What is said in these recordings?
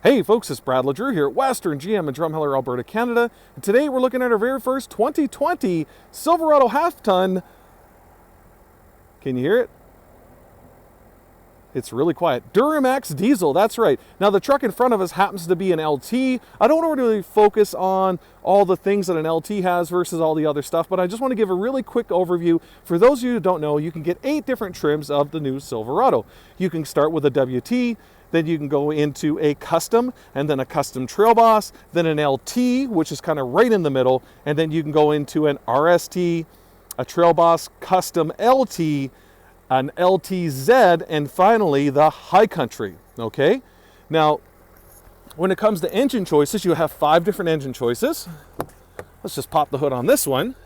Hey folks, it's Brad LeDrew here at Western GM in Drumheller, Alberta, Canada. And today we're looking at our very first 2020 Silverado half-ton. Can you hear it? It's really quiet. Duramax Diesel, that's right. Now the truck in front of us happens to be an LT. I don't want to really focus on all the things that an LT has versus all the other stuff, but I just want to give a really quick overview. For those of you who don't know, you can get 8 different trims of the new Silverado. You can start with a WT, then you can go into a custom, and then a custom Trail Boss, then an LT, which is kind of right in the middle, and then you can go into an RST, a Trail Boss custom LT, an LTZ, and finally the High Country, okay? Now, when it comes to engine choices, you have 5 different engine choices. Let's just pop the hood on this one.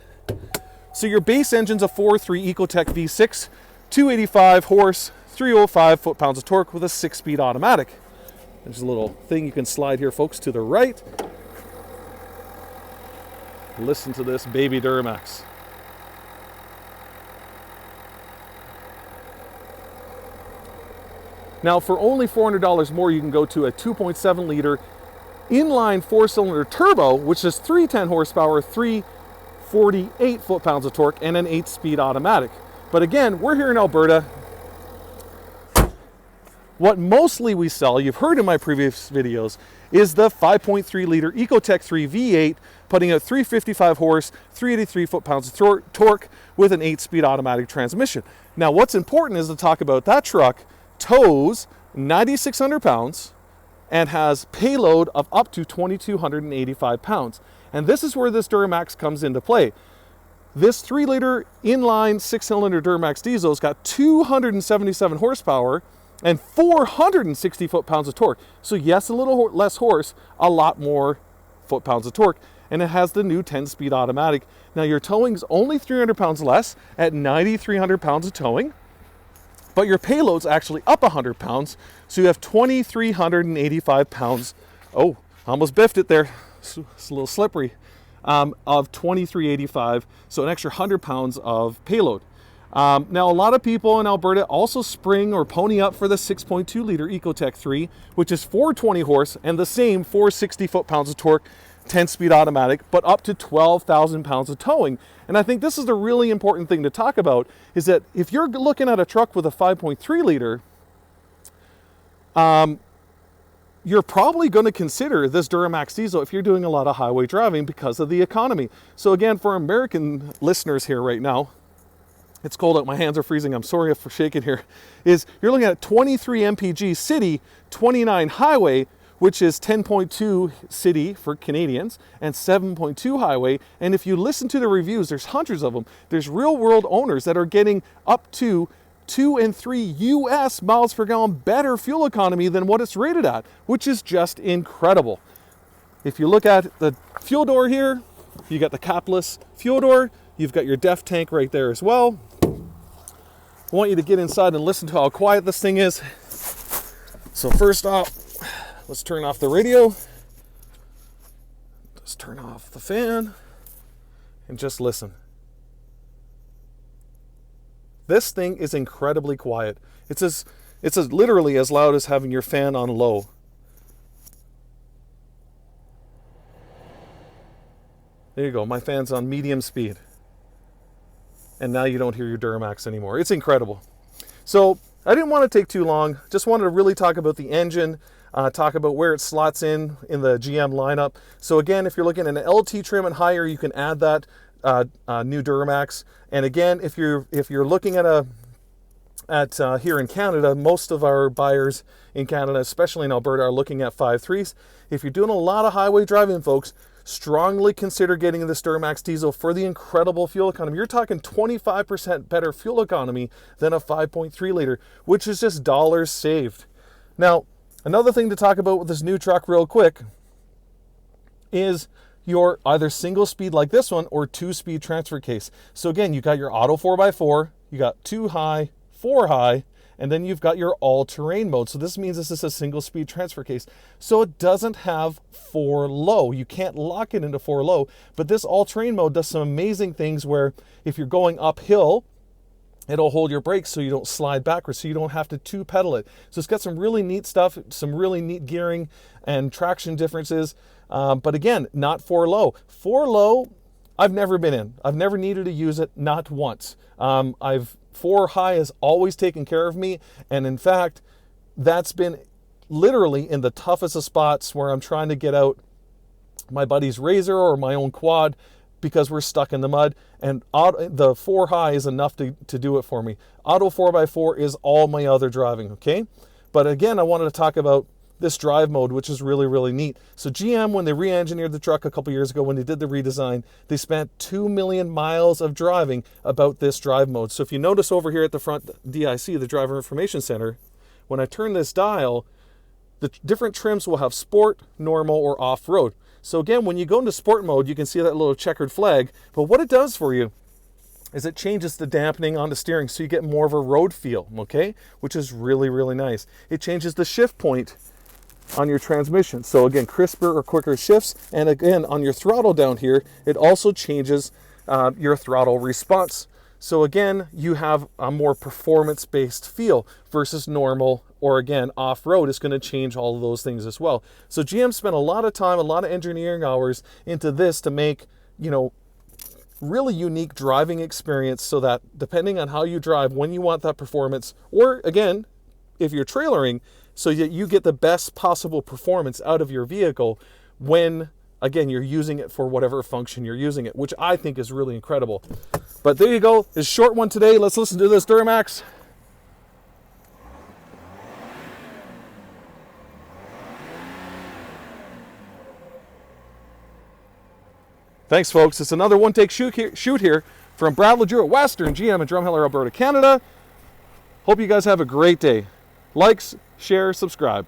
So your base engine's a 4.3 Ecotec V6, 285 horse, 305 foot-pounds of torque with a 6-speed automatic. There's a little thing you can slide here, folks, to the right. Listen to this baby Duramax. Now, for only $400 more, you can go to a 2.7 liter inline 4-cylinder turbo, which is 310 horsepower, 348 foot-pounds of torque, and an 8-speed automatic. But again, we're here in Alberta. What mostly we sell, you've heard in my previous videos, is the 5.3 liter Ecotec 3 V8, putting out 355 horse, 383 foot-pounds of torque with an 8-speed automatic transmission. Now, what's important is to talk about that truck tows 9,600 pounds and has payload of up to 2,285 pounds. And this is where this Duramax comes into play. This 3-liter inline 6-cylinder Duramax Diesel has got 277 horsepower and 460 foot-pounds of torque. So yes, a little less horse, a lot more foot-pounds of torque. And it has the new 10-speed automatic. Now your towing's only 300 pounds less at 9,300 pounds of towing, but your payload's actually up 100 pounds. So you have 2,385 pounds. Oh, almost biffed it there. It's a little slippery. Of 2,385, so an extra 100 pounds of payload. Now, a lot of people in Alberta also spring or pony up for the 6.2 liter Ecotec 3, which is 420 horse and the same 460 foot-pounds of torque, 10-speed automatic, but up to 12,000 pounds of towing. And I think this is the really important thing to talk about, is that if you're looking at a truck with a 5.3 liter, you're probably going to consider this Duramax Diesel if you're doing a lot of highway driving because of the economy. So again, for American listeners here right now, it's cold out, my hands are freezing, I'm sorry for shaking here, is you're looking at 23 mpg city, 29 highway, which is 10.2 city for Canadians and 7.2 highway. And if you listen to the reviews, there's hundreds of them. There's real world owners that are getting up to 2 and 3 US miles per gallon better fuel economy than what it's rated at, which is just incredible. If you look at the fuel door here, you got the capless fuel door, you've got your DEF tank right there as well. I want you to get inside and listen to how quiet this thing is. So first off, let's turn off the radio. Let's turn off the fan and just listen. This thing is incredibly quiet. It's literally as loud as having your fan on low. There you go, my fan's on medium speed. And now you don't hear your Duramax anymore. It's incredible. So I didn't want to take too long. Just wanted to really talk about the engine, talk about where it slots in the GM lineup. So again, if you're looking at an LT trim and higher, you can add that new Duramax. And again, if you're looking at here in Canada, most of our buyers in Canada, especially in Alberta, are looking at 5.3s. If you're doing a lot of highway driving, folks, strongly consider getting this Duramax Diesel for the incredible fuel economy. You're talking 25% better fuel economy than a 5.3 liter, which is just dollars saved. Now, another thing to talk about with this new truck real quick is your either single speed like this one or 2-speed transfer case. So again, you got your auto 4x4, you got 2 high, 4 high, and then you've got your all-terrain mode. So this means this is a single speed transfer case. So it doesn't have 4 low. You can't lock it into 4 low, but this all-terrain mode does some amazing things where if you're going uphill, It'll hold your brakes so you don't slide backwards, so you don't have to two-pedal it. So it's got some really neat stuff, some really neat gearing and traction differences. But again, not 4 low. 4 low, I've never been in. I've never needed to use it, not once. 4 high has always taken care of me. And in fact, that's been literally in the toughest of spots where I'm trying to get out my buddy's Razor or my own quad because we're stuck in the mud, and the 4 high is enough to do it for me. Auto 4x4 is all my other driving, okay? But again, I wanted to talk about this drive mode, which is really, really neat. So GM, when they re-engineered the truck a couple years ago, when they did the redesign, they spent 2 million miles of driving about this drive mode. So if you notice over here at the front DIC, the Driver Information Center, when I turn this dial, the different trims will have sport, normal, or off-road. So again, when you go into sport mode, you can see that little checkered flag. But what it does for you is it changes the dampening on the steering so you get more of a road feel, okay? Which is really, really nice. It changes the shift point on your transmission. So again, crisper or quicker shifts. And again, on your throttle down here, it also changes your throttle response. So again, you have a more performance-based feel versus normal, or again, off-road is going to change all of those things as well. So GM spent a lot of time, a lot of engineering hours into this to make, you know, really unique driving experience so that depending on how you drive, when you want that performance, or again, if you're trailering, so that you get the best possible performance out of your vehicle when, again, you're using it for whatever function you're using it, which I think is really incredible. But there you go. It's a short one today. Let's listen to this Duramax. Thanks, folks. It's another one-take shoot here from Brad LeDrew at Western GM in Drumheller, Alberta, Canada. Hope you guys have a great day. Likes, share, subscribe.